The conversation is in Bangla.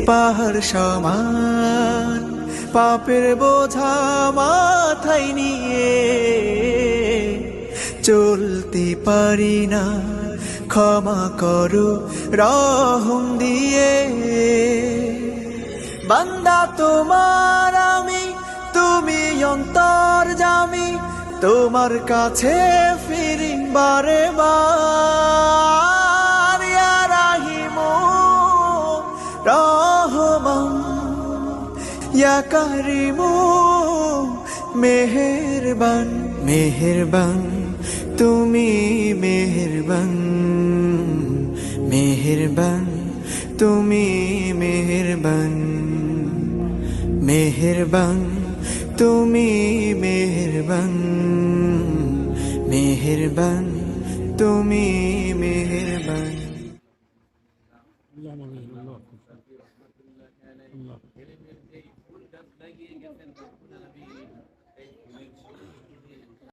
পাহাড় সমান পাপের বোঝা মাথায় নিয়ে চলতে পারি না, ক্ষমা করো রহম দিয়ে। বান্দা তোমার আমি, তুমি অন্তর্যামী, তোমার কাছে ফিরি বারে বার। ইয়া রাহিমু রহমান, ইয়া কারিমু মেহেরবান, মেহেরবান তুমি মেহেরবান, মেহেরবান তুমি মেহেরবান, মেহেরবান তুমি মেহেরবান, মেহেরবান তুমি মেহেরবান। اللهم امين. الله